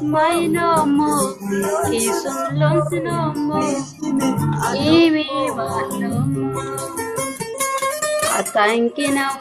My no more, is on long no more, even no more. I thank you now.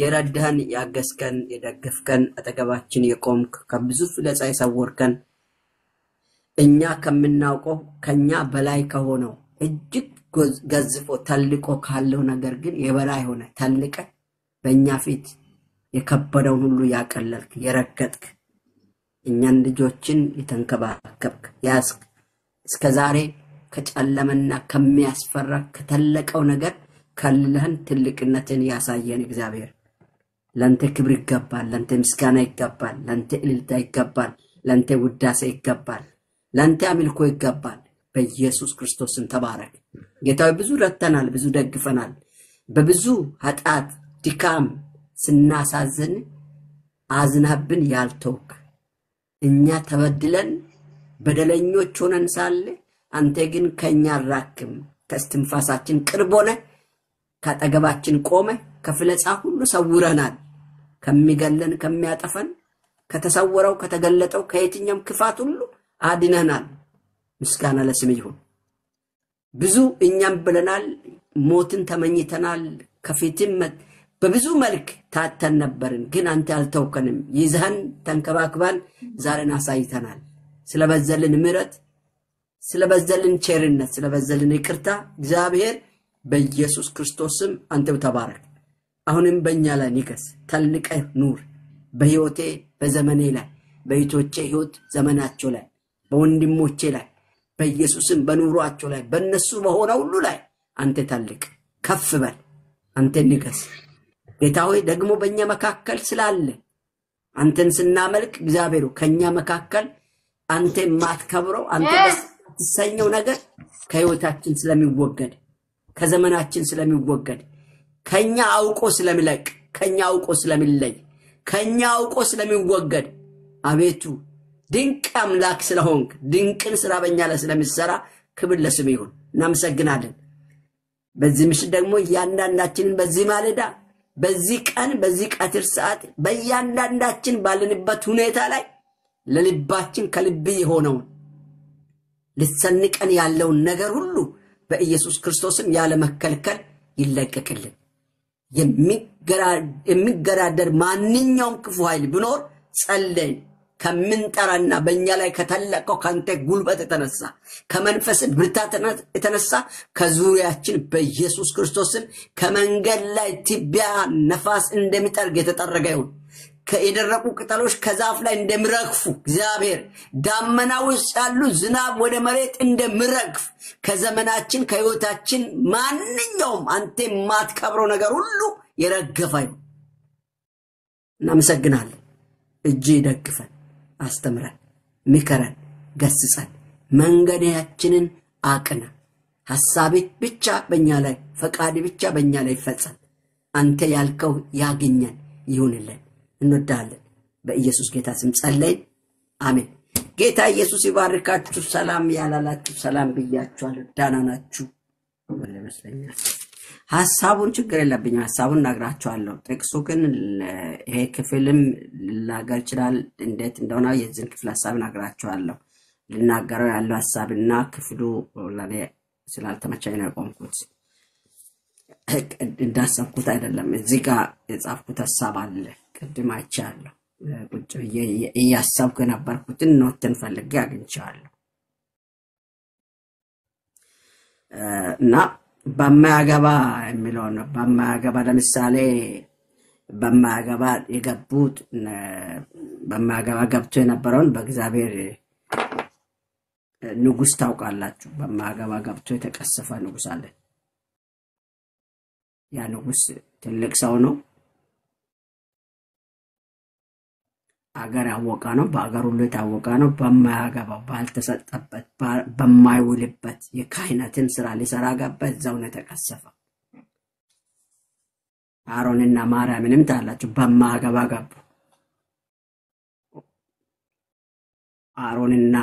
የረዳህን ያገስከን የደገፍከን አጠገባችን የቆምክ ከብዙ ፍለጻ የሰወርከን እኛ ከምናውቀው ከኛ በላይ ከሆነው እጅግ ገዝፎ ተልቆ ካለው ነገር ግን የበላይ ሆነ ተልቀ በእኛ ፊት የከበደውን ሁሉ ያቀለልክ የረገጥክ እኛን ልጆችን የተንከባከብክ ያስክ እስከዛሬ ከጨለመና ከሚያስፈራ ከተለቀው ነገር ከልለህን ትልቅነትን ያሳየን እግዚአብሔር ለአንተ ክብር ይገባል ለአንተ ምስጋና ይገባል ለአንተ እልልታ ይገባል ለአንተ ውዳሴ ይገባል ለአንተ አምልኮ ይገባል በኢየሱስ ክርስቶስን ተባረክ ጌታዬ ብዙ ረተናል ብዙ ደግፈናል በብዙ ኃጢአት ድካም ስናሳዝን አዝናብን ያልተውክ እኛ ተበድለን በደለኞች ሆነን ሳለ አንተ ግን ከኛ ራክም ከስትንፋሳችን ቅርብ ሆነ ካጠገባችን ቆመ ከፍለጻ ሁሉ ሰውረናል ከሚገለን ከሚያጠፈን ከተሰወረው ከተገለጠው ከየትኛም ክፋት ሁሉ አድነናል ምስጋና ለስም ይሁን ብዙ እኛም ብለናል ሞትን ተመኝተናል ከፊትም በብዙ መልክ ታተን ነበርን ግን አንተ አልተውከንም ይዘህን ተንከባክባን ዛሬን አሳይተናል ስለበዘልን ምሕረት ስለበዘልን ቸርነት ስለበዘልን ይቅርታ እግዚአብሔር በኢየሱስ ክርስቶስም አንተው ተባረክ አሁንም በእኛ ላይ ንገስ ተልቀ ኑር በህይወቴ በዘመኔ ላይ በይቶቼ ህይወት ዘመናቸው ላይ በወንድሞቼ ላይ በኢየሱስም በኑሯቸው ላይ በእነሱ በሆነው ሁሉ ላይ አንተ ታልቅ ከፍ በል አንተ ንገስ ጌታ ሆይ ደግሞ በእኛ መካከል ስላለ አንተን ስናመልክ እግዚአብሔር ከኛ መካከል አንተ ማትከብረው አንተ በተሰኘው ነገር ከህይወታችን ስለሚወገድ ከዘመናችን ስለሚወገድ ከኛ አውቆ ስለሚለቅ ከኛ አውቆ ስለሚለይ ከኛ አውቆ ስለሚወገድ አቤቱ ድንቅ አምላክ ስለሆንክ ድንቅን ስራ በእኛ ላይ ስለምትሰራ ክብር ለስም ይሁን እናመሰግናለን በዚህ ምሽት ደግሞ ያንዳንዳችንን በዚህ ማለዳ በዚህ ቀን በዚህ ቀትር ሰዓት በያንዳንዳችን ባለንበት ሁኔታ ላይ ለልባችን ከልብ የሆነው ልትሰንቀን ያለውን ነገር ሁሉ በኢየሱስ ክርስቶስም ያለ መከልከል ይለቀቅልን የሚገራደር ማንኛውም ክፉ ኃይል ቢኖር ጸልይ ከምንጠራና በእኛ ላይ ከተለቀው ካንተ ጉልበት የተነሳ ከመንፈስ ብርታት የተነሳ ከዙሪያችን በኢየሱስ ክርስቶስም ከመንገድ ላይ ትቢያ ነፋስ እንደሚጠርግ የተጠረገ ይሁን ከየደረቁ ቅጠሎች ከዛፍ ላይ እንደሚረግፉ እግዚአብሔር ዳመናው ያሉ ዝናብ ወደ መሬት እንደሚረግፍ ከዘመናችን ከህይወታችን ማንኛውም አንተ ማትከብረው ነገር ሁሉ የረገፈ ይሁን እናመሰግናለን እጅ ደግፈን አስተምረን ምከረን ገስጸን መንገዳችንን አቅና ሐሳብህ ብቻ በእኛ ላይ ፈቃድ ብቻ በእኛ ላይ ይፈጸም አንተ ያልከው ያገኘን ይሁንልን እንወዳለን በኢየሱስ ጌታ ስም ጸለይን አሜን ጌታ ኢየሱስ ይባርካችሁ ሰላም ያላላችሁ ሰላም ብያችኋለሁ ዳና ናችሁ ወለመስለኛል ሐሳቡን ችግር የለብኝም ሐሳቡን ነግራችኋለሁ ጥቅሱ ግን ይሄ ክፍልም ላገር ይችላል እንዴት እንደሆነ የዚህን ክፍል ሐሳብ ነግራችኋለሁ ልናገረው ያለው ሐሳብና ክፍሉ ለኔ ስላልተመቸኝ ነው ቆምኩት እንዳሰብኩት አይደለም እዚህ ጋር የጻፍኩት ሐሳብ አለ ቅድም አይቻለሁ ቁጭ እያሰብኩ ነበርኩትን ኖትን ፈልጌ አግኝቻለሁ እና በማያገባ የሚለው ነው በማያገባ ለምሳሌ በማያገባ የገቡት በማያገባ ገብቶ የነበረውን በእግዚአብሔር ንጉስ ታውቃላችሁ በማያገባ ገብቶ የተቀሰፈ ንጉስ አለ ያ ንጉስ ትልቅ ሰው ነው አገር ያወቃ ነው በአገር ሁሉ የታወቀ ነው በማያገባው ባልተሰጠበት በማይውልበት የካህናትን ስራ ሊሰራ ገባ እዛው ነው የተቀሰፈው አሮንና ማርያምንም ታላችሁ በማያገባ ገቡ አሮንና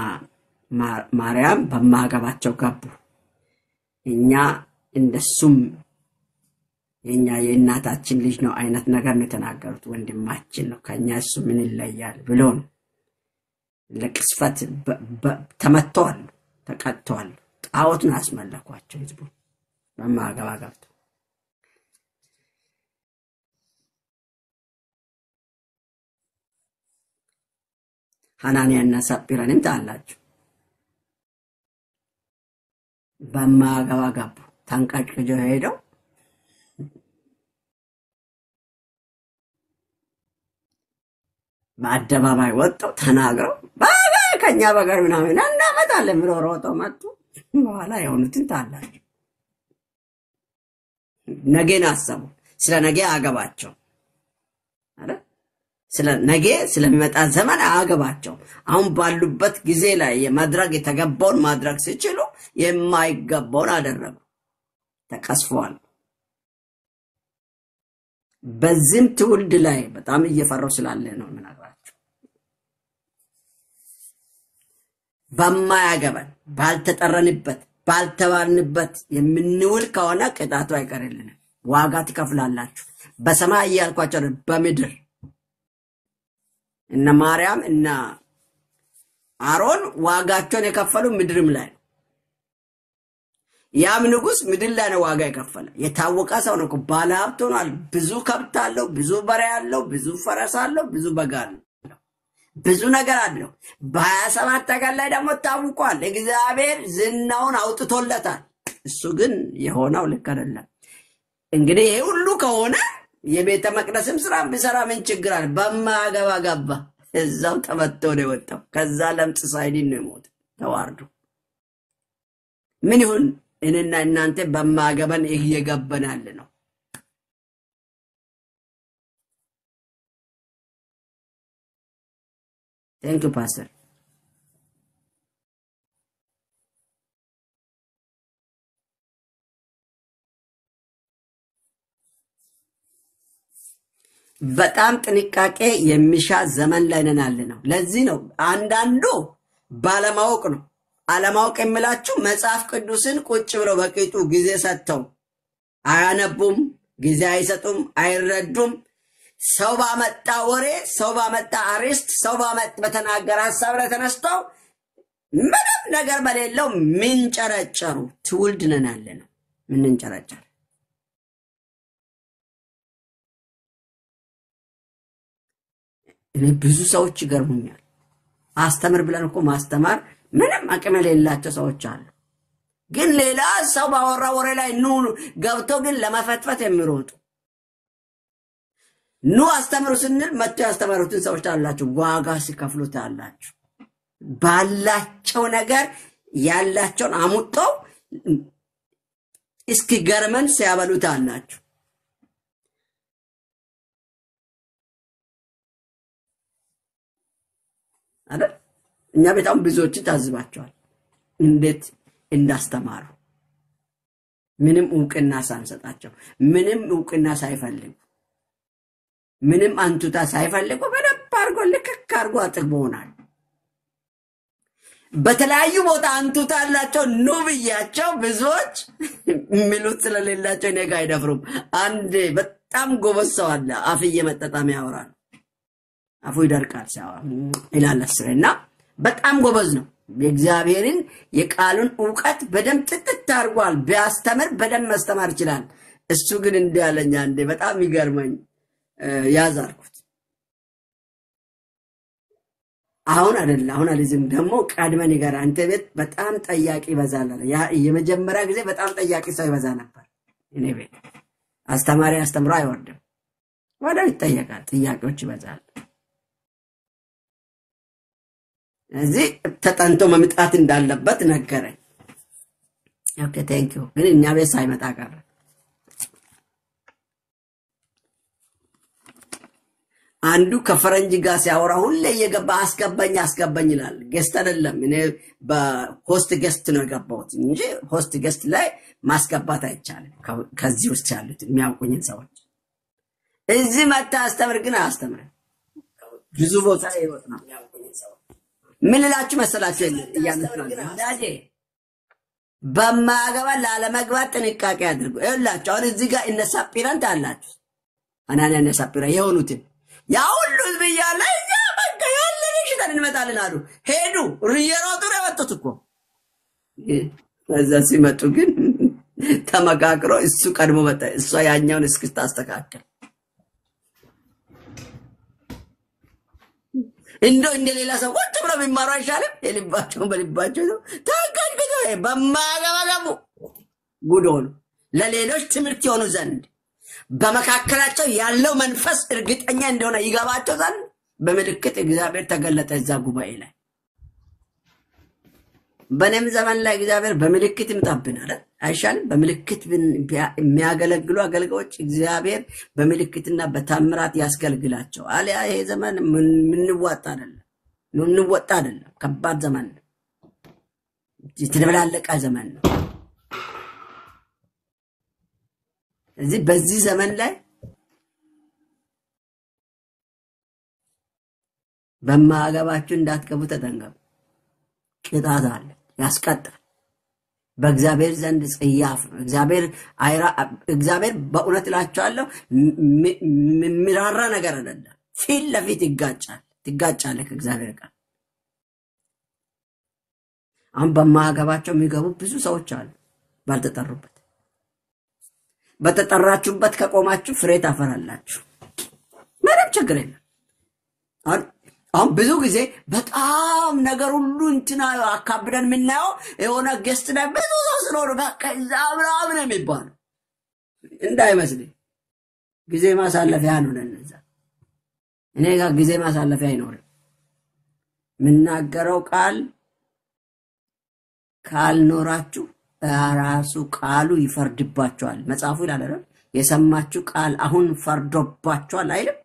ማርያም በማያገባቸው ገቡ እኛ እንደሱም የኛ የእናታችን ልጅ ነው አይነት ነገር ነው ተናገሩት ወንድማችን ነው ከኛ እሱ ምን ይለያል ብሎን ለቅስፈት ተመተዋል ተቀጥተዋል ጣዖትን አስመለኳቸው ህዝቡ በማያገባ ገብቶ ሐናንያና ሰጲራንም ታላችሁ በማያገባ ገቡ ታንቃጭጆ ሄደው በአደባባይ ወጣው ተናግረው ከኛ በጋር ምናምን እናመጣለን ብሎ ሮጠው መጡ በኋላ የሆኑትን ታላችሁ ነገን አሰቡ ስለ ነገ አገባቸው አይደል ስለ ነገ ስለሚመጣ ዘመን አገባቸው አሁን ባሉበት ጊዜ ላይ የማድረግ የተገባውን ማድረግ ሲችሉ የማይገባውን አደረጉ ተቀስፈዋል በዚህም ትውልድ ላይ በጣም እየፈራው ስላለ ነው ምናልባችሁ በማያገባን ባልተጠረንበት ባልተባልንበት የምንውል ከሆነ ቅጣቱ አይቀርልንም ዋጋ ትከፍላላችሁ በሰማይ ያልኳቸው በምድር እነ ማርያም እና አሮን ዋጋቸውን የከፈሉ ምድርም ላይ ያም ንጉስ ምድር ላይ ነው ዋጋ የከፈለ የታወቀ ሰው ነው ባለ ሀብት ሆኗል ብዙ ከብት አለው ብዙ በሬ አለው ብዙ ፈረስ አለው ብዙ በግ አለው ብዙ ነገር አለው በ27 ተገል ላይ ደግሞ ታውቋል እግዚአብሔር ዝናውን አውጥቶለታል እሱ ግን የሆነው ልክ አይደለም እንግዲህ ይሄ ሁሉ ከሆነ የቤተ መቅደስም ስራ ቢሰራ ምን ችግር አለ በማያገባ ገባ እዛው ተመቶ ነው የወጣው ከዛ ለምጽ ሳይዲን ነው የሞት ተዋርዶ ምን ይሁን እነና እናንተ በማያገባን እየገበናል ነው Thank you, Pastor. በጣም ጥንቃቄ የሚሻ ዘመን ላይ ነን ነው ለዚህ ነው አንዳንዱ ባለማወቅ ነው አለማወቅ የምላችሁ መጽሐፍ ቅዱስን ቁጭ ብለው በቂጡ ጊዜ ሰጥተው አያነቡም ጊዜ አይሰጡም አይረዱም ሰው ባመጣ ወሬ ሰው ባመጣ አሪስት ሰው ባመጣ በተናገረ ሐሳብ ላይ ተነስተው ምንም ነገር በሌለው ምን ጨረጨሩ ትውልድ ነን ነው ምን ጨረጨሩ እኔ ብዙ ሰዎች ይገርሙኛል አስተምር ብለን እኮ ማስተማር ምንም አቅም የሌላቸው ሰዎች አሉ ግን ሌላ ሰው ባወራ ወሬ ላይ ኑ ገብቶ ግን ለማፈትፈት የሚሮጡ ኑ አስተምሩ ስንል መጥቶ ያስተምሩትን ሰዎች አላችሁ ዋጋ ሲከፍሉት አላችሁ ባላቸው ነገር ያላቸውን አሙጠው እስኪ ገርመን ሲያበሉት አላችሁ አይደል እኛ በጣም ብዙዎች ታዝባቸዋል እንዴት እንዳስተማሩ ምንም ዕውቅና ሳንሰጣቸው ምንም ዕውቅና ሳይፈልጉ ምንም አንቱታ ሳይፈልጉ በደንብ አድርጎ ልክክ አድርጎ አጥግቦናል። በተለያዩ ቦታ አንቱታ አላቸው ኑ ብያቸው ብዙዎች የሚሉት ስለሌላቸው እኔ ጋር አይደፍሩም። አንድ በጣም ጎበዝ ሰው አለ አፍ እየመጠጣም ያወራል። አፉ ይደርቃል ሲያወራ ይላል አስረና በጣም ጎበዝ ነው። የእግዚአብሔርን የቃሉን ዕውቀት በደንብ ጥጥት አድርጓል። ቢያስተምር በደንብ ማስተማር ይችላል። እሱ ግን እንዲያለኛ እንደ በጣም ይገርመኝ ያዛርኩት አሁን አይደለም ደግሞ ቀድመን ይገራ አንተ ቤት በጣም ጠያቂ ይበዛል። ያ የመጀመሪያ ጊዜ በጣም ጠያቂ ሰው ይበዛ ነበር። እኔ ቤት አስተማሪ አስተምሮ አይወርድም፣ ወዲያው ይጠየቃል፣ ጥያቄዎች ይበዛል። እዚህ ተጠንቶ መምጣት እንዳለበት ነገረኝ። ኦኬ ቴንክ ዩ። ግን እኛ ቤት ሳይመጣ ቀረ። አንዱ ከፈረንጅ ጋር ሲያወራ ሁሌ እየገባ አስገባኝ ይላል። ጌስት አይደለም፣ እኔ በሆስት ጌስት ነው የገባሁት እንጂ ሆስት ጌስት ላይ ማስገባት አይቻልም። ከዚህ ውስጥ ያሉት የሚያውቁኝ ሰዎች እዚህ መጣ አስተምር ግን አስተምር ብዙ ቦታ ይወጥ ነው የሚያውቁኝ ሰዎች ምን ልላችሁ መሰላችሁ እያነሳን ዳጄ በማገባ ላለመግባት ጥንቃቄ አድርጉ። ይኸውላችሁ አሁን እዚህ ጋር እነሳጲራንት አላችሁ አናንያ እነሳጲራ የሆኑትን ያ ሁሉ ዝብያለ ያ በቃ ያለን ሽታን እንመጣለን አሉ ሄዱ ሪየሮቱ ነው ወጥቶ እኮ እዛ ሲመጡ ግን ተመካክሮ እሱ ቀድሞ መጣ። እሷ ያኛውን እስክታስተካከል እንደሌላ ሰው ወጥ ብሎ ቢማሩ አይሻልም? የልባቸውን በልባቸው ነው ታንቀንቅቶ በማገባገቡ ጉዶን ለሌሎች ትምህርት የሆኑ ዘንድ በመካከላቸው ያለው መንፈስ እርግጠኛ እንደሆነ ይገባቸው ዘንድ በምልክት እግዚአብሔር ተገለጠ እዛ ጉባኤ ላይ። በነም ዘመን ላይ እግዚአብሔር በምልክት ይምጣብናል አይሻልም? በምልክት የሚያገለግሉ አገልጋዮች እግዚአብሔር በምልክትና በታምራት ያስገልግላቸው። አሊያ ይሄ ዘመን ምንወጣ አይደለም፣ ከባድ ዘመን ነው፣ የተደበላለቀ ዘመን ነው። እዚህ በዚህ ዘመን ላይ በማገባችሁ እንዳትገቡ ተጠንቀቁ። ቅጣት አለ፣ ያስቀጣል። በእግዚአብሔር ዘንድ ጽያፍ ነው። እግዚአብሔር በእውነት እላችኋለሁ የሚራራ ነገር አይደለም። ፊት ለፊት ትጋጫለህ ከእግዚአብሔር ጋር። አሁን በማገባቸው የሚገቡ ብዙ ሰዎች አሉ ባልተጠሩበት። በተጠራችሁበት ከቆማችሁ ፍሬ ታፈራላችሁ። ምንም ችግር የለም። አሁን ብዙ ጊዜ በጣም ነገር ሁሉ እንትና አካብደን የምናየው የሆነ ጌስት ላይ ብዙ ሰው ስለሆነ በቃ አብራም ነው የሚባለው እንዳይመስልህ። ጊዜ ማሳለፊያ ነው ለነዛ። እኔ ጋር ጊዜ ማሳለፊያ አይኖርም። የምናገረው ቃል ካልኖራችሁ ራሱ ቃሉ ይፈርድባችኋል። መጽሐፉ ይላል አይደል? የሰማችሁ ቃል አሁን ፈርዶባችኋል አይደል?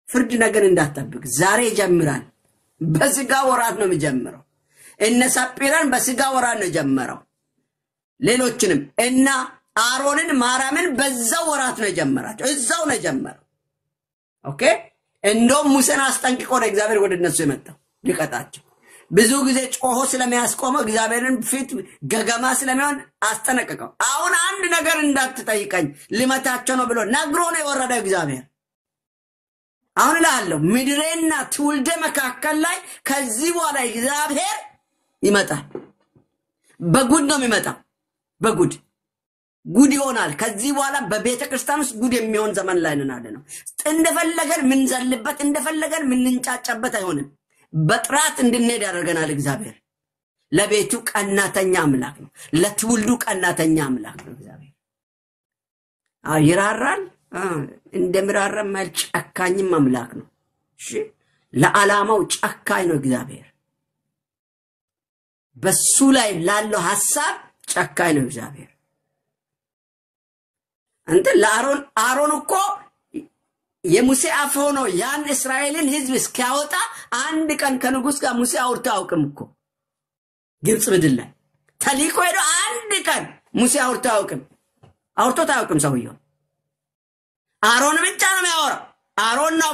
ፍርድ ነገር እንዳትጠብቅ ዛሬ ይጀምራል። በስጋ ወራት ነው የሚጀምረው። እነ ሳጲራን በስጋ ወራት ነው የጀመረው። ሌሎችንም እና አሮንን ማርያምን በዛው ወራት ነው የጀመራቸው። እዛው ነው የጀመረው። ኦኬ። እንደውም ሙሴን አስጠንቅቆ ነው እግዚአብሔር ወደ እነሱ የመጣው ሊቀጣቸው። ብዙ ጊዜ ጮሆ ስለሚያስቆመው እግዚአብሔርን ፊት ገገማ ስለሚሆን አስጠነቀቀው። አሁን አንድ ነገር እንዳትጠይቀኝ ልመታቸው ነው ብሎ ነግሮ ነው የወረደው እግዚአብሔር። አሁን እላለሁ ምድሬና ትውልደ መካከል ላይ ከዚህ በኋላ እግዚአብሔር ይመጣል። በጉድ ነው የሚመጣው። በጉድ ይሆናል። ከዚህ በኋላ በቤተ ክርስቲያን ውስጥ ጉድ የሚሆን ዘመን ላይ ነን። እንደፈለገን ምንዘልበት እንደፈለገን ምንንጫጫበት አይሆንም። በጥራት እንድንሄድ ያደርገናል እግዚአብሔር። ለቤቱ ቀናተኛ አምላክ ነው። ለትውልዱ ቀናተኛ አምላክ ነው እግዚአብሔር። ይራራል። እንደምራራም ማል ጨካኝም አምላክ ነው። እሺ ለዓላማው ጨካኝ ነው እግዚአብሔር። በሱ ላይ ላለው ሐሳብ ጨካኝ ነው እግዚአብሔር። አንተ ለአሮን እኮ የሙሴ አፍ ሆኖ ያን እስራኤልን ሕዝብ እስኪያወጣ አንድ ቀን ከንጉስ ጋር ሙሴ አውርቶ አውቅም እኮ ግብጽ ምድር ላይ ተልኮ ሄዶ አንድ ቀን ሙሴ አውርቶ ታውቅም ሰውየው አሮን ብቻ ነው የሚያወራው አሮን ነው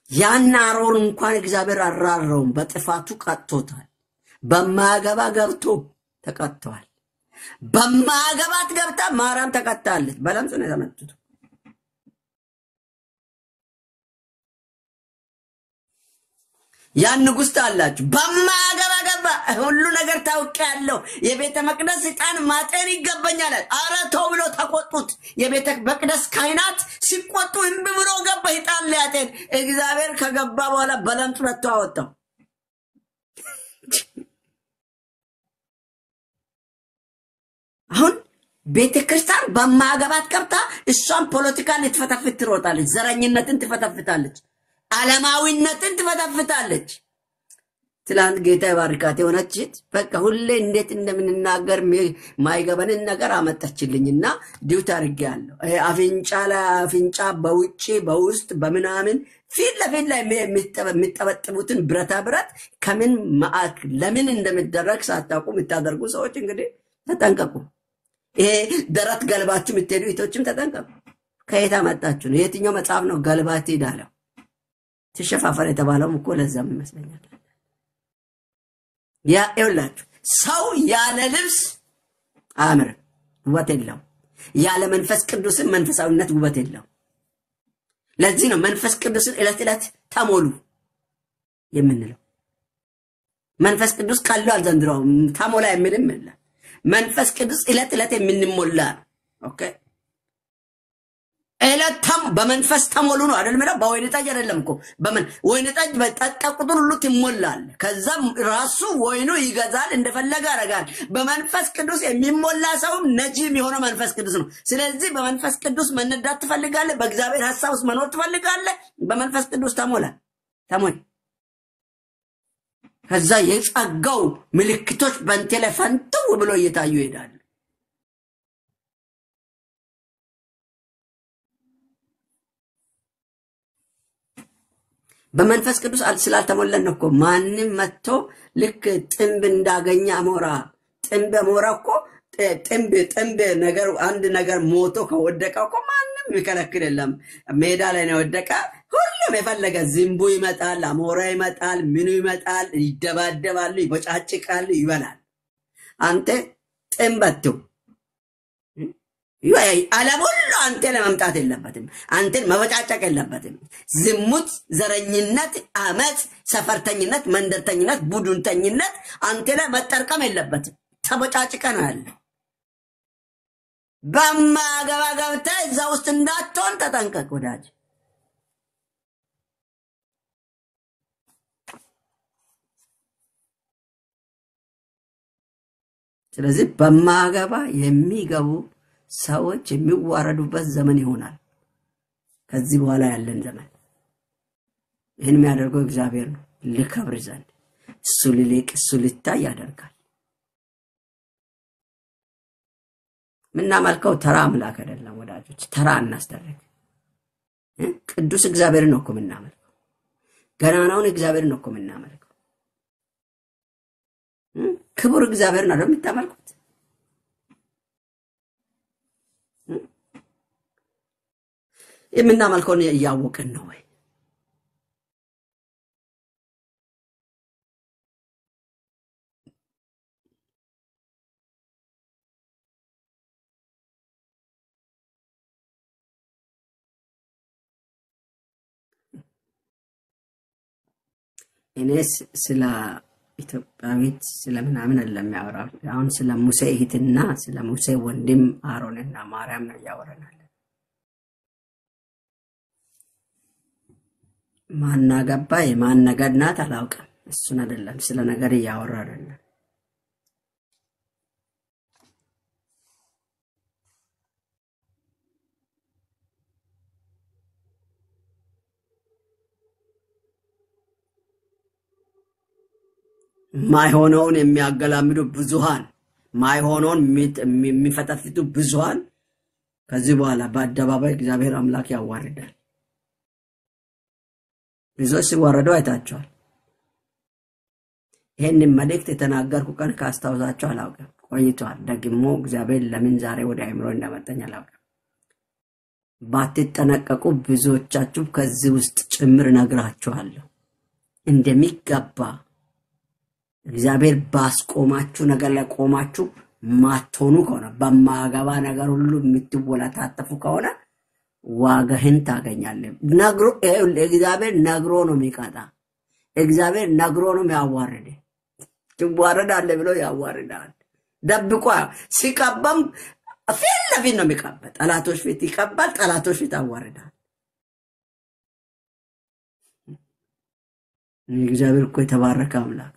ያን አሮን እንኳን እግዚአብሔር አራራውን በጥፋቱ ቀጥቶታል በማገባ ገብቶ ተቀጥቷል በማገባት ገብታ ማርያም ተቀጣለች በለምጽ ነው የተመቱት ያን ንጉስ ታላችሁ በማገባ ገባ ሁሉ ነገር ታውቂያለሁ የቤተ መቅደስ ዕጣን ማጠን ይገባኛል አረ ተው ብሎ ተቆጡት የቤተ መቅደስ ካህናት ሲቆጡ እንብ ብሎ ገባ ዕጣን ሊያጠን እግዚአብሔር ከገባ በኋላ በለምጽ ወጥቶ አወጣው አሁን ቤተ ክርስቲያን በማገባት ገብታ እሷን ፖለቲካን ልትፈተፍት ትሮጣለች ዘረኝነትን ትፈተፍታለች ዓለማዊነትን ትፈተፍታለች ትላንት ጌታ ይባርካት የሆነች በቃ ሁሌ እንዴት እንደምንናገር ማይገበንን ነገር አመጣችልኝና ዲዩት አድርጌያለሁ አፍንጫ በውጪ በውስጥ በመናምን ፊት ለፊት ላይ የሚጠበጥቡትን ብረታ ብረት ከምን ማአክ ለምን እንደምደረግ ሳታውቁ የምታደርጉ ሰዎች እንግዲህ ተጠንቀቁ ይሄ ደረት ገልባችሁ የምትሄዱ እህቶችም ተጠንቀቁ ከየት አመጣችሁ ነው የትኛው መጽሐፍ ነው ገልባት ይዳለው ተሸፋፈረ የተባለው እኮ ለዛም ይመስለኛል ያ ይውላችሁ ሰው ያለ ልብስ አምር ውበት የለው ያለ መንፈስ ቅዱስን መንፈሳዊነት ውበት የለው ለዚህ ነው መንፈስ ቅዱስን እለት ተሞሉ የምንለው መንፈስ ቅዱስ ካለው አልዘንድሮው ተሞላ የሚልም የለ መንፈስ ቅዱስ እለት የምንሞላ ኦኬ እለታም በመንፈስ ተሞሉ ነው አይደል ማለት በወይን ጠጅ አይደለም እኮ ወይን ጠጅ በጠጣ ቁጥር ሁሉ ይሞላል ከዛም ራሱ ወይኑ ይገዛል እንደፈለገ ያረጋል በመንፈስ ቅዱስ የሚሞላ ሰው ነጂም የሆነ መንፈስ ቅዱስ ነው ስለዚህ በመንፈስ ቅዱስ መነዳት ትፈልጋለህ በእግዚአብሔር ሐሳብ ውስጥ መኖር ትፈልጋለህ በመንፈስ ቅዱስ ተሞላ ከዛ የጸጋው ምልክቶች በእንተ ላይ ፈንተው ብሎ እየታዩ ይሄዳል በመንፈስ ቅዱስ ስላልተሞላን ነው እኮ ማንንም መጥቶ ልክ ጥምብ እንዳገኘ አሞራ ጥምብ አሞራ እኮ ጥምብ ነገር አንድ ነገር ሞቶ ከወደቀ እኮ ማንንም ይከለክል የለም ሜዳ ላይ ነው ወደቀ ሁሉም የፈለገ ዝምቡ ይመጣል አሞራ ይመጣል ምኑ ይመጣል ይደባደባሉ ይቦጫጭቃሉ ይበላል አንተ ጥምበቱ አለሙሉ አንተ ለመምጣት የለበትም አንተን መበጫጨቅ የለበትም ዝሙት ዘረኝነት አመጽ ሰፈርተኝነት መንደርተኝነት ቡድንተኝነት አንተ ላይ መጠርቀም የለበትም ተበጫጭቀ ነው ያለው በማገባገብታ እዛ ውስጥ እንዳትሆን ተጠንቀቅ ወዳጅ ስለዚህ በማገባ የሚገቡ ሰዎች የሚዋረዱበት ዘመን ይሆናል ከዚህ በኋላ ያለን ዘመን ይሄን የሚያደርገው እግዚአብሔር ነው ለከብር ዘንድ እሱ ሊልቅ እሱ ሊታይ ያደርጋል ምናመልከው ተራ አምላክ አይደለም ወዳጆች ተራ እናስተርግ ቅዱስ እግዚአብሔር ነው እኮ ምናመልከው ገናናውን እግዚአብሔር ነው እኮ ምናመልከው ክቡር እግዚአብሔር ነው የምታመልኩት የምናመልከውን ያወቅን ነው ወይ እኔስ ስለ ኢትዮጵያዊት ስለምናምን አይደለም ያወራው አሁን ስለ ሙሴ እህትና ስለ ሙሴ ወንድም አሮንና ማርያም ነው ያወራናል ማናገባ የማነገድናት አላውቅም እሱን አይደለም ስለ ነገር ያወራናል ማይሆነውን የሚያገላምዱ ብዙሃን ማይሆነውን የሚፈተፍቱ ብዙሃን ከዚህ በኋላ በአደባባይ እግዚአብሔር አምላክ ያዋርዳል ብዙዎች ሲዋረዱ አይታቸዋል ይሄን መልእክት የተናገርኩ ቀን ካስታውሳችሁ አላውቅም ቆይቷል ደግሞ እግዚአብሔር ለምን ዛሬ ወደ አይምሮ እንዳመጣኝ አላውቅም ባትጠነቀቁ ብዙዎቻችሁ ከዚህ ውስጥ ጭምር ነግራችኋለሁ እንደሚገባ እግዚአብሔር ባስቆማችሁ ነገር ላይ ቆማችሁ ማትሆኑ ከሆነ በማገባ ነገር ሁሉ የምትወላታጠፉ ከሆነ ዋጋህን ታገኛለህ ነግሮ እግዚአብሔር ነግሮ ነው የሚቀጣ እግዚአብሔር ነግሮ ነው የሚያዋርድ ትዋረዳለህ ብሎ ያዋርዳል ደብቆ ሲቀበም ፊት ለፊት ነው የሚቀበል ጠላቶች ፊት ይቀበል ጠላቶች ፊት ያዋርዳል እግዚአብሔር እኮ የተባረከ አምላክ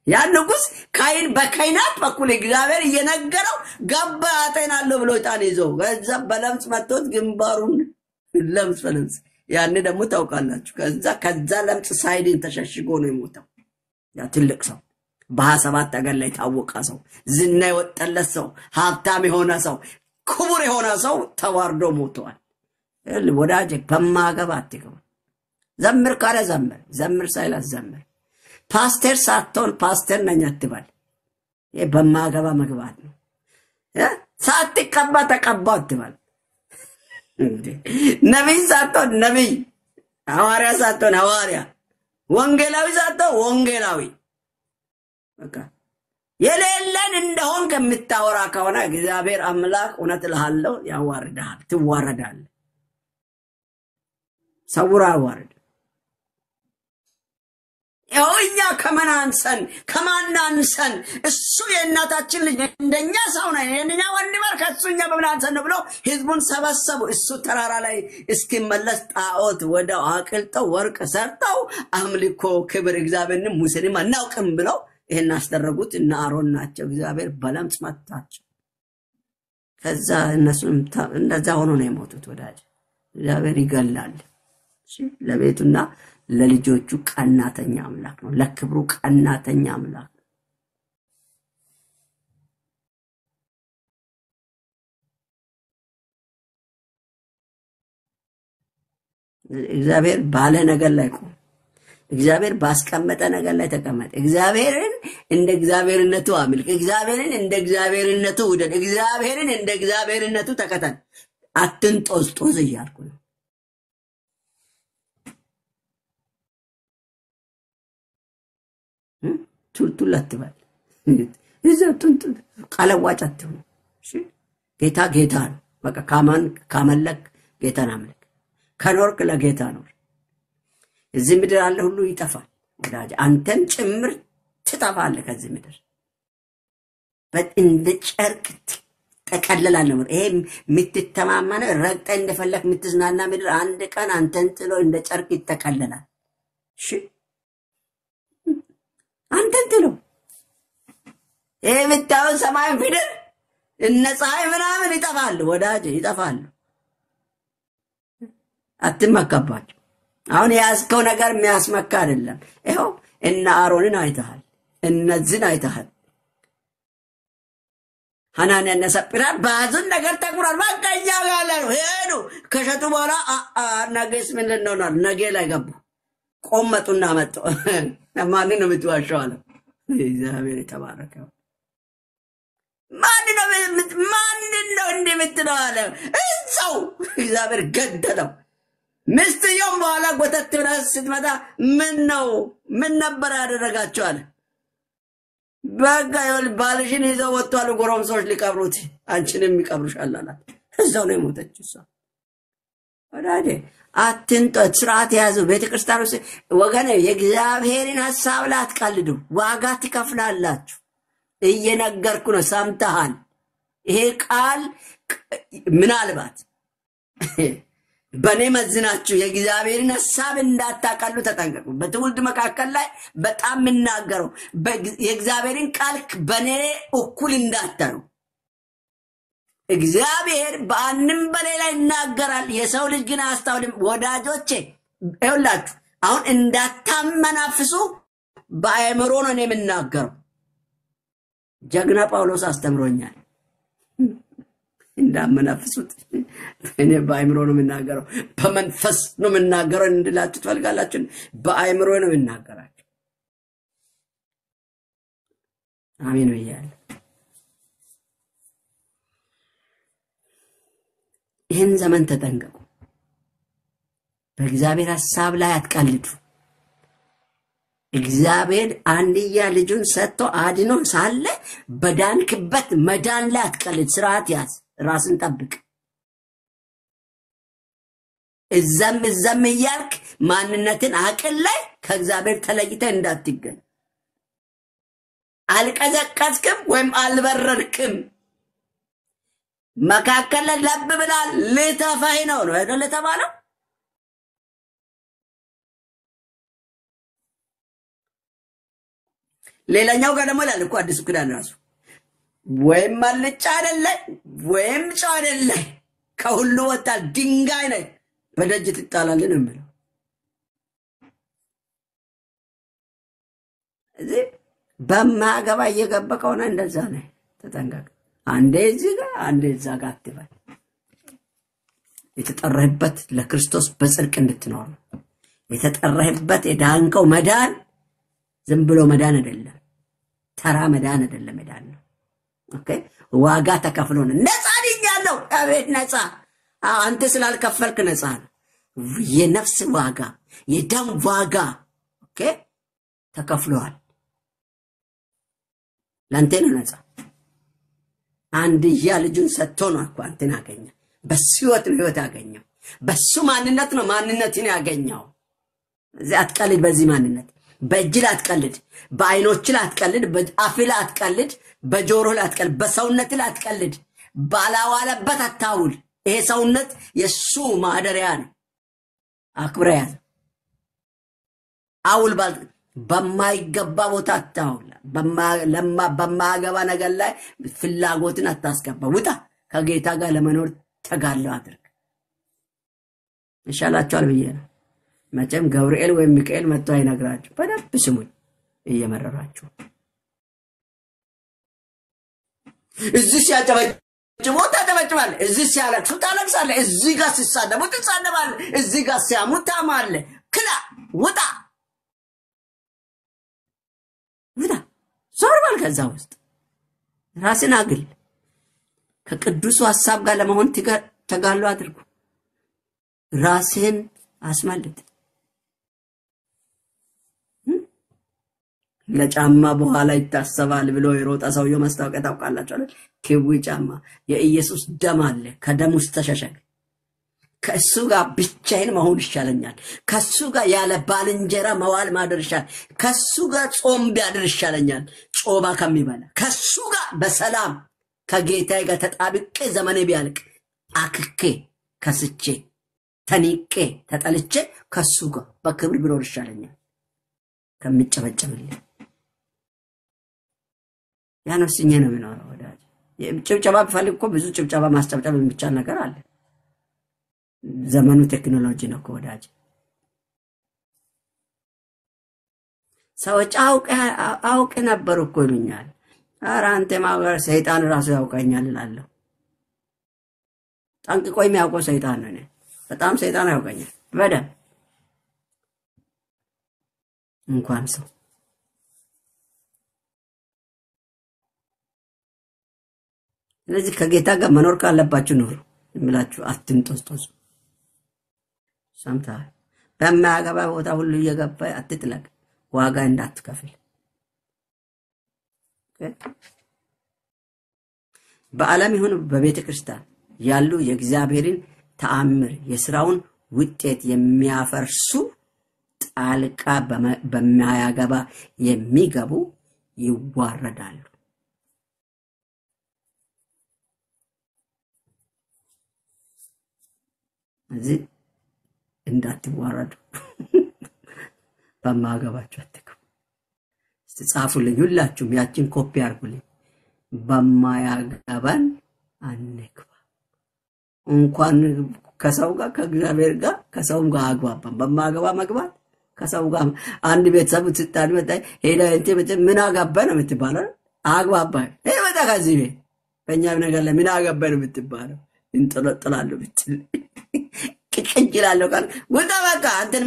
ያ ንጉስ ካይን በካይናት በኩል እግዚአብሔር እየነገረው ገባ ያጠናለው ብሎ ጣን ይዘው ከዛ በለምጽ መጥቶት ግንባሩን ለምጽ ያኔ ደግሞ ታውቃላችሁ ከዛ ለምጽ ሳይድን ተሸሽጎ ነው የሞተው ያ ትልቅ ሰው በ27 አገር ላይ ታወቀ ሰው ዝና ይወጣለት ሰው ሀብታም የሆነ ሰው ክቡር የሆነ ሰው ተዋርዶ ሞቷል ወዳጄ በማገባ አትገባ ዘምር ካለ ዘምር ሳይላስ ዘምር ፓስተር ሳትሆን ፓስተር ነኝ አትበል ይሄ በማገባ መግባት ነው ሳትቀባ ተቀባ አትበል ነብይ ሳትሆን ነብይ ሐዋርያ ሳትሆን ሐዋርያ ወንጌላዊ ሳትሆን ወንጌላዊ በቃ የሌለን እንደሆን ከምታወራ ከሆነ እግዚአብሔር አምላክ እውነት ለሃለው ያዋርዳል ትዋረዳል ሰውራ ያዋርድ እኛ ከማናንሰን እሱ የእናታችን ልጅ እንደኛ ሰው ነው የኛ ወንድመር ከሱኛ በመናንሰን ብሎ ህዝቡን ሰበሰቡ እሱ ተራራ ላይ እስኪመለስ ጣዖት ወደ አቅልጠው ወርቅ ሰርተው አምልኮ ክብር እግዚአብሔርን ሙሴንም አናውቅም ብለው ይሄን አስደረጉት እና አሮን ናቸው እግዚአብሔር በለምጽ መታቸው ከዛ እነሱም እንደዛ ሆኖ ነው የሞቱት ወዳጅ እግዚአብሔር ይገላል እሺ ለቤቱና ለልጆቹ ቀናተኛ አምላክ ነው ለክብሩ ቀናተኛ አምላክ እግዚአብሔር ባለ ነገር ላይ ቆም እግዚአብሔር ባስቀመጠ ነገር ላይ ተቀመጥ እግዚአብሔርን እንደ እግዚአብሔርነቱ አምልክ እግዚአብሔርን እንደ እግዚአብሔርነቱ ውደድ እግዚአብሔርን እንደ እግዚአብሔርነቱ ተከተል አትንጦስጦስ እያልኩ ነው ቱልቱል አትበል እዛቱን ቃለዋጭ አትሁን እሺ ጌታ ነው በቃ ካመለክ ጌታን አምልክ ከኖርክ ለጌታ ነው እዚህ ምድር አለ ሁሉ ይጠፋል ወዳጅ አንተም ጭምር ትጠፋለህ ከዚህ ምድር በእንደ ጨርቅ ተቀለላለህ ይሄ ምትተማመነ ረግጠ እንደፈለክ ምትዝናና ምድር አንድ ቀን አንተን ጥሎ እንደ ጨርቅ ይተቀለላል እሺ አንተን ጥሎ ይሄ ምታው ሰማይ ምድር እነ ፀሐይ ምናምን ይጠፋሉ ወዳጅ ይጠፋሉ አትመካባቸው አሁን ያስከው ነገር የሚያስመካ አይደለም ይሄው እና አሮንን አይተሃል እነዚህን አይተሃል ሐናንያና ሰጲራ ባዙን ነገር ተቁራል በቃኛ ጋር ነው ሄዱ ከሸጡ በኋላ ነገስ ምን ነው ነገ ላይ ገቡ ቆመጡና መጡ ማን ነው የምትዋሸው አለ እግዚአብሔር የተባረከ ማን ነው እንደምትለው አለ እዛው እግዚአብሔር ገደለው ምስትየውም በኋላ ጎተት ብላ ስትመጣ ምን ነበር ያደረጋቸው አለ በቃ ይኸውልህ ባልሽን ይዘው ወጥቷል ጎረምሶች ሊቀብሩት አንቺንም ይቀብሩሻል አላት እዛው ነው የሞተችው እሷ ወዳጄ አትንጦት ስርዓት ያዙ ቤተክርስቲያን ውስጥ ወገኔ የእግዚአብሔርን ሐሳብ ላይ አትቀልዱ ዋጋ ትከፍላላችሁ እየነገርኩ ነው ሰምተሃል ይሄ ቃል ምናልባት በኔ መዝናችሁ የእግዚአብሔርን ሐሳብ እንዳታቀሉ ተጠንቀቁ በትውልድ መካከል ላይ በጣም ምናገረው የእግዚአብሔርን ቃል በኔ እኩል እንዳታዩ እግዚአብሔር በአንንም በሌላ ይናገራል የሰው ልጅ ግን አስተውልም ወዳጆቼ ይኸውላችሁ አሁን እንዳታመናፍሱ በአእምሮ ነው የምናገረው ጀግና ጳውሎስ አስተምሮኛል እንዳመናፍሱት እኔ በአይምሮ ነው የምናገረው በመንፈስ ነው የምናገረው እንድላችሁ ትፈልጋላችሁ በአይምሮ ነው የምናገራችሁ አሜን ወያለ ይህን ዘመን ተጠንቀቁ በእግዚአብሔር ሐሳብ ላይ አትቀልዱ እግዚአብሔር አንድያ ልጁን ሰጥቶ አድኖ ሳለ በዳንክበት መዳን ላይ አትቀልድ ስርዓት ያዝ ራስን ጠብቅ እዛም እያልክ ማንነትን አቅል ላይ ከእግዚአብሔር ተለይተህ እንዳትገኝ አልቀዘቀዝክም ወይም አልበረርክም መካከል ለብ ብላል ለተፋይ ነው አይደል ተባለው ሌላኛው ጋር ደግሞ ላልኩ አዲስ ኪዳን ራሱ ወይም አልጫ አይደለ ወይም ጫ አይደለ ከሁሉ ወጣ ድንጋይ ነው በደጅ ትጣላልን ነው እዚህ በማገባ እየገባ ከሆነ እንደዛ ነው ተጠንቀቅ አንዴ እዚህ ጋር አንዴ እዛ ጋር አትበል የተጠራህበት ለክርስቶስ በጽድቅ እንድትኖር የተጠራህበት የዳንከው መዳን ዝም ብሎ መዳን አይደለም ተራ መዳን አይደለም መዳን ነው ኦኬ ዋጋ ተከፍሎ ነው ነፃ ነኛለው አቤት ነፃ አንተ ስላልከፈልክ ነፃ ነው የነፍስ ዋጋ የደም ዋጋ ኦኬ ተከፍሏል ላንተ ነው ነፃ አንድያ ልጁን ሰጥቶ ነው እኮ አንተን አገኘ በስህይወት ነው ህይወት ያገኘው በሱ ማንነት ነው ማንነትን ያገኘው እዚህ አትቀልድ በዚህ ማንነት በእጅል አትቀልድ በአይኖች ላይ አትቀልድ በአፍላ አትቀልድ በጆሮ ላይ አትቀልድ በሰውነት ላይ አትቀልድ ባላዋለበት አታውል ይሄ ሰውነት የሱ ማደሪያ ነው አክብረያ አውል ባል በማይገባ ቦታ አታውል በማገባ ነገር ላይ ፍላጎትን አታስገባ ውጣ ከጌታ ጋር ለመኖር ተጋለው አድርግ ኢንሻአላህ ብዬ ነው መቼም ገብርኤል ወይ ሚካኤል መጥቶ አይነግራችሁ በደብ ስሙኝ እየመረራችሁ እዚህ ሲያጨበጭቡ ታጨበጭባል እዚህ ሲያለቅሱ ታለቅሳለህ እዚህ ጋር ሲሳደቡ ትሳደባለህ እዚህ ጋር ሲያሙ ታማለህ ክላ ውጣ ዞርባል ከዛ ውስጥ ራስን አግል ከቅዱስ ሐሳብ ጋር ለመሆን ተጋሉ አድርጉ ራስን አስመልጥ ለጫማ በኋላ ይታሰባል ብሎ የሮጣ ሰውየው ማስታወቂያ ታውቃላችሁ አይደል ክቡ ጫማ የኢየሱስ ደም አለ ከደም ውስጥ ተሸሸገ ከሱ ጋር ብቻዬን መሆን ይሻለኛል ከሱ ጋር ያለ ባልንጀራ መዋል ማደር ይሻል ከሱ ጋር ጾም ቢያድር ይሻለኛል ጾባ ከሚበላ ከሱ ጋር በሰላም ከጌታዬ ጋር ተጣብቄ ዘመኔ ቢያልቅ አክኬ ከስቼ ተኒቄ ተጠልቼ ከሱ ጋር በክብር ብኖር ይሻለኛል ከሚጨበጨብልኝ ያነስኝ ነው የሚኖረው ወዳጅ ጭብጨባ ቢፈልግ እኮ ብዙ ጭብጨባ ማስጨብጨብ የሚቻል ነገር አለ ዘመኑ ቴክኖሎጂ ነው ወዳጅ ሰዎች አውቅ ነበር እኮ ይሉኛል ኧረ አንተ ማወር ሰይጣን ራሱ ያውቀኛል እላለሁ ጠንቅቆ የሚያውቀው ሰይጣን ነው በጣም ሰይጣን ያውቀኛል በደም እንኳን ሰው ስለዚህ ከጌታ ጋር መኖር ካለባችሁ ኑሩ እምላችሁ አትንጦስጦስ ሰምታ በማያገባ ቦታ ሁሉ እየገባ አትጥለቅ ዋጋ እንዳትከፍል በዓለም ይሁን በቤተ ክርስቲያን ያሉ የእግዚአብሔርን ተአምር የሥራውን ውጤት የሚያፈርሱ ጣልቃ በማያገባ የሚገቡ ይዋረዳሉ እዚህ እንዳትዋረዱ በማያገባችሁ አትገቡ ጻፉልኝ ሁላችሁም ያችን ኮፒ አርጉልኝ በማያገባን አንግባ እንኳን ከሰው ጋር ከእግዚአብሔር ጋር ከሰው ጋር አግባባን በማያገባ መግባት ከሰው ጋር አንድ ቤተሰብ ትጣሉ ወጣ ሄዳ እንት ምን አጋባ ነው የምትባለው አግባባ ይሄ ወጣ ከዚህ ቤት በእኛ ነገር ለምን አገባን የምትባለው እንጥላለው ብትል ቅጭላለው ቃል ወጣ በቃ አንተን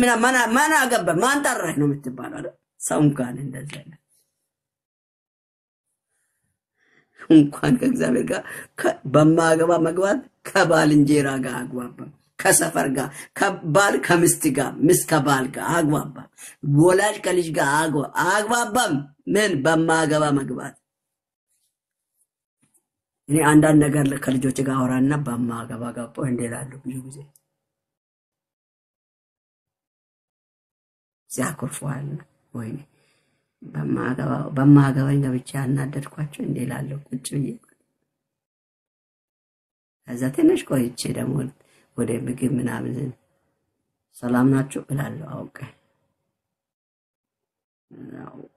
ማን አገባ ማን ጠራህ ነው የምትባለው አይደል ሰውም ካለ እንደዛ ነው እንኳን ከእግዚአብሔር ጋር በማገባ መግባት ከባልንጀራ ጋር አግባባ ከሰፈር ጋር ከባል ከምስት ጋር ምስ ከባል ጋር አግባባ ወላጅ ከልጅ ጋር አግባባም ምን በማገባ መግባት እኔ አንዳንድ ነገር ከልጆች ጋር አወራና በማገባ ጋር እንደላለው ብዙ ጊዜ ሲያኮርፏል ወይ በማገባኝ ብቻ ያናደድኳቸው እንደላለው ቁጭ ብዬ ከዛ ትንሽ ቆይቼ ደግሞ ወደ ምግብ ምናምን ሰላም ናችሁ እላለሁ አውቀ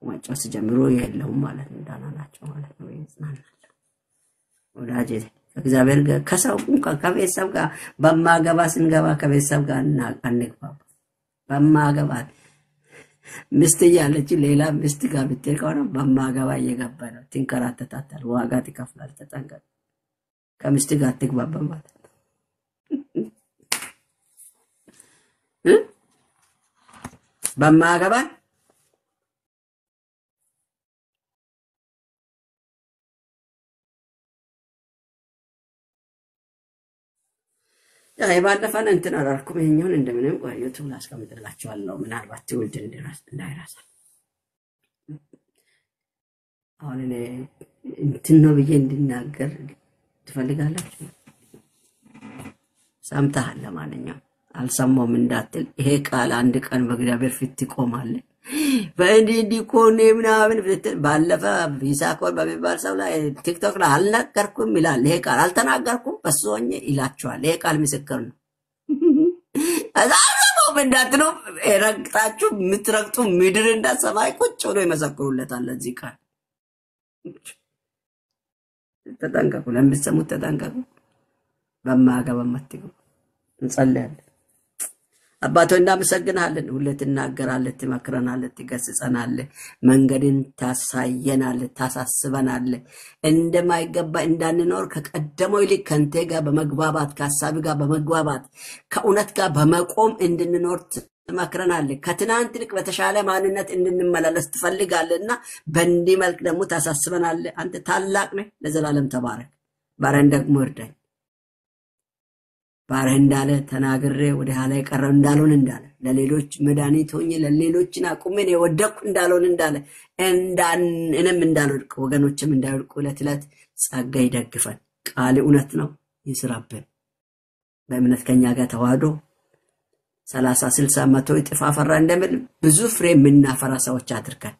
ወጫስ ጀምሮ የለውም ማለት እንዳና ናቸው ማለት ነው ይጽናናል ወዳጄ እግዚአብሔር ጋር ከሰው ከቤተሰብ ጋር በማገባ ስንገባ ከቤተሰብ ጋር አንግባባ በማገባ ምስት ያለች ሌላ ምስት ጋር ብትቀርው በማገባ እየገባ ነው ትንከራተታታል ዋጋ ትከፍላል ተጠንቀቅ ከምስት ጋር ትግባባ ማለት በማገባ ባለፈን እንትን አላልኩም ይሄኛውን እንደምንም ዩቲዩብ ላስቀምጥላችኋለሁ ምናልባት ትውልድ እንዳይረሳ አሁን እኔ እንትን ነው ብዬ እንድናገር ትፈልጋላችሁ ሰምተሃል ለማንኛውም አልሰማውም እንዳትል ይሄ ቃል አንድ ቀን በእግዚአብሔር ፊት ይቆማል በእንዲህ ኮኔ ምናምን ባለፈ ይሳኮር በሚባል ሰው ላይ ቲክቶክ ላይ አልነገርኩም ይላል ይሄ ቃል አልተናገርኩም በሶኝ ይላችኋል ይሄ ቃል ምስክር ነው አዛው እንዳትሉ ረግጣችሁ ምትረግጡ ምድር እንዳሰማይ ቁጭ ብሎ ይመሰክሩለታል ለዚህ ቃል ተጠንቀቁ ለምትሰሙት ተጠንቀቁ በማገባ ማትገቡ እንጸልያለን አባቶ እናመሰግናለን ሁሌ ትናገራለህ ትመክረናለህ ትገስጸናለህ መንገድን ታሳየናለህ ታሳስበናለህ እንደማይገባ እንዳንኖር ከቀደመው ይልቅ ከንተ ጋር በመግባባት ከሐሳብ ጋር በመግባባት ከእውነት ጋር በመቆም እንድንኖር ትመክረናለህ ከትናንት ይልቅ በተሻለ ማንነት እንድንመላለስ ትፈልጋለህና በእንዲህ መልክ ደግሞ ታሳስበናለህ አንተ ታላቅ ነህ ለዘላለም ተባረክ ባረን ደግሞ እርዳኝ ባረ እንዳለ ተናግሬ ወደ ኋላ የቀረው እንዳልሆን እንዳለ ለሌሎች መድኃኒት ሆኜ ለሌሎችና ቁሜን የወደቅኩ እንዳልሆን እንዳለ እኔም እንዳልወድቅ ወገኖችም እንዳይወድቁ ለትለት ጸጋ ይደግፈን ቃል እውነት ነው ይስራብን በእምነት ከኛ ጋር ተዋህዶ 30 60 100 እጥፍ አፈራ እንደምል ብዙ ፍሬ የምናፈራ ሰዎች አድርገን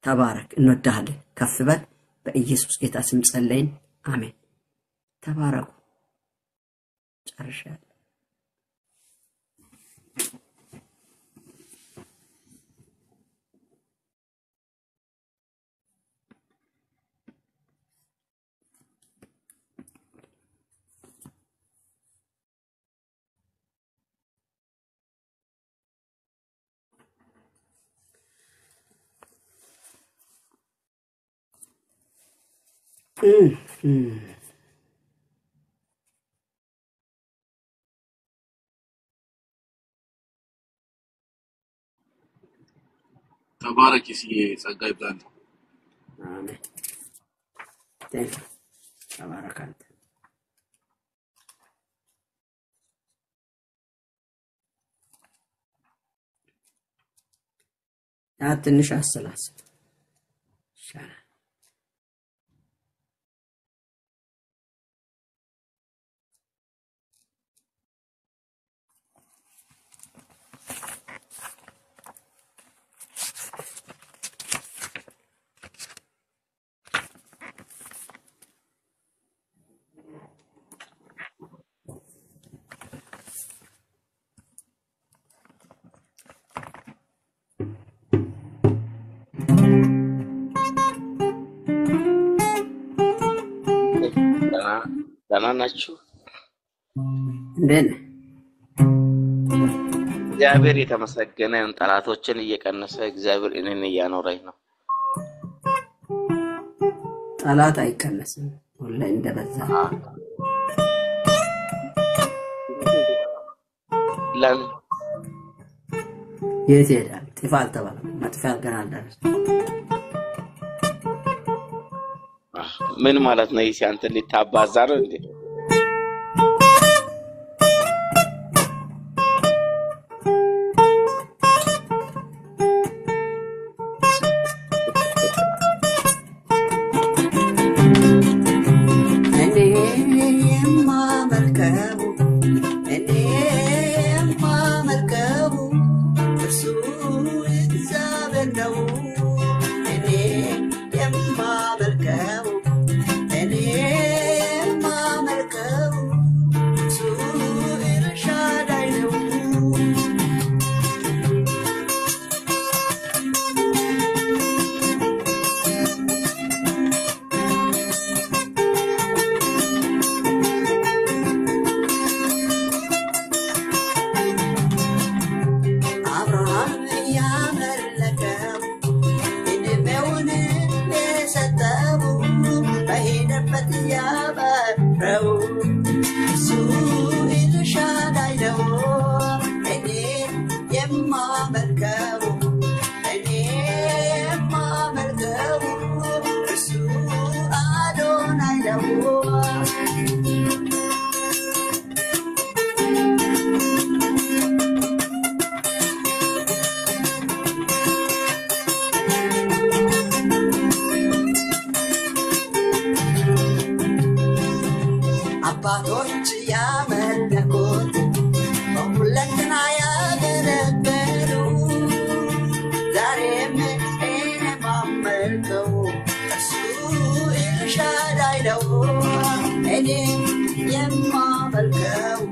ተባረክ እንወዳለን ከፍ በል በኢየሱስ ጌታ ስም ጸልየን አሜን ተባረኩ ጨርሻለሁ ተባረክ ሲዬ ጸጋ ይብዛል አሜን ተባረክ አንተ ትንሽ አሰላስል ይሻላል ደህና ናችሁ እንደነ እግዚአብሔር የተመሰገነ ጠላቶችን እየቀነሰ እግዚአብሔር እኔን ያኖረኝ ነው ጠላት አይቀነስም ولا انت بس لم يزيد تفعل طبعا ما تفعل كان درس من ማለት ነው ይሲ አንተ ሊታባዛር እንዴ አባቶች ያመለኩት በሁለንተና ያገለገሉ ዛሬም እኔ ማመልከው እርሱ ኤልሻዳይ ነው እኔ የማመልከው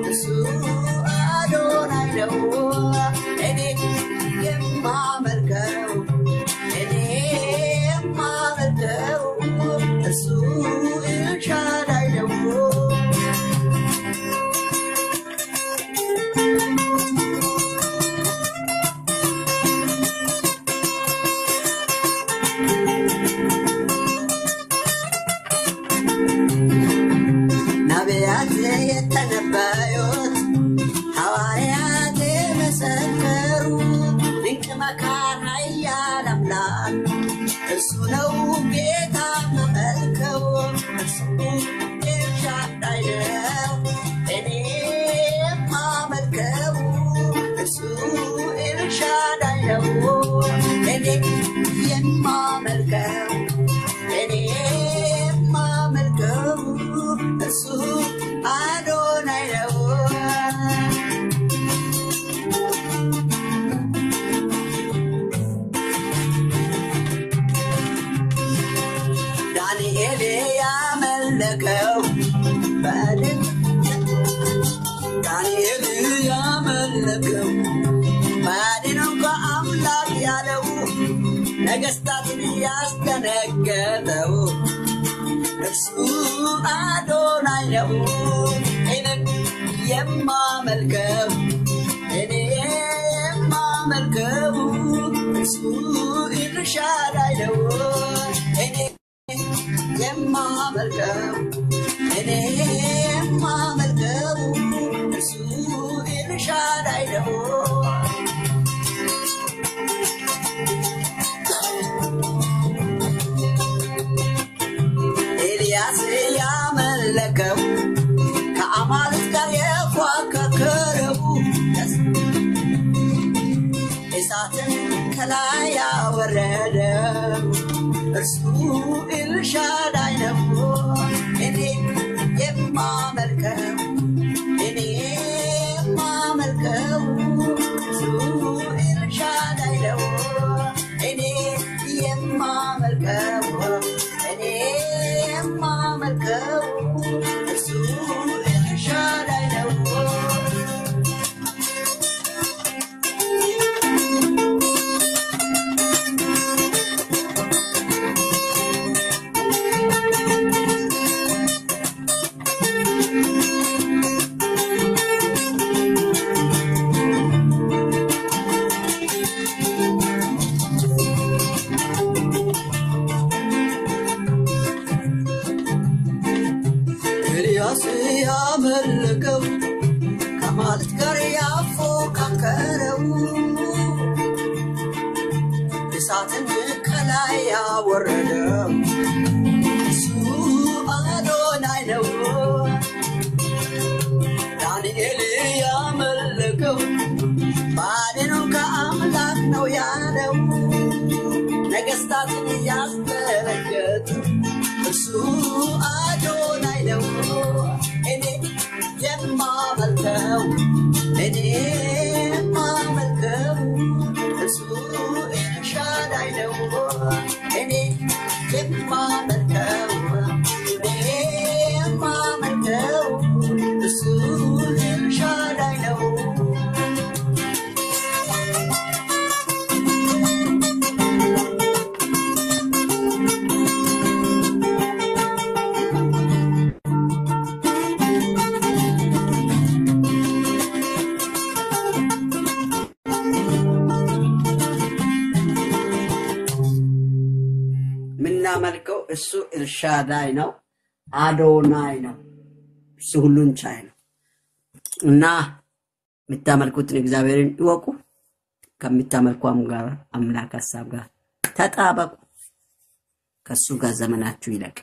እርሱ አዶናይ ነው እኔ የማመልከው እርሱ ኤልሻዳይ ነው ነቢያት የተነበዩት ሐዋርያት የመሰከሩ ድንቅ መካር ኃያል አምላክ እርሱ ነው ጌታ መልከው እርሱ ኤልሻዳይ ነው እኔ የማመልከው እርሱ ኤልሻዳይ ነው እኔ የማመልከው እርሱ አዶናይ ነው ዳንኤል ያመለከው በድን ዳንኤል ያመለከው ባድነው ከአምላክ ያለው ነገስታትን ያስደነገጠው እርሱ አዶናይ ነው እኔ የማመልከው እርሱ ኤልሻዳይ ነው እኔ የማመልከው እርሱ ኤልሻዳይ ነው ኤልያስ ያመለከው ከአማልክት ጋር የፏከከረው እሳትን ከላይ ያወረደው እርሱ ኤልሻዳይ ነው እኔ የማመልከው እርሱ ኤልሻዳይ ነው እኔ የማመልከው እርሱ ኤልሻዳይ ነው እሳትን ከላይ ያወረደው እሱ አዶናይ ነው ዳንኤል ያመለከው ባደነው ከአምላክ ነው ያለው ነገስታትን ያስደነገጠ እሱ አዶናይ ነው እኔ የማመልከው እሱ ኤልሻዳይ ነው እኔ የማመልከው እሱ ኤልሻዳይ ነው ምናመልከው እሱ ኤልሻዳይ ነው አዶናይ ነው እሱ ሁሉን ቻይ ነው እና ምታመልኩትን እግዚአብሔርን ይወቁ ከምታመልኩም ጋር አምላክ ሐሳብ ጋር ተጣበቁ ከሱ ጋር ዘመናችሁ ይለቅ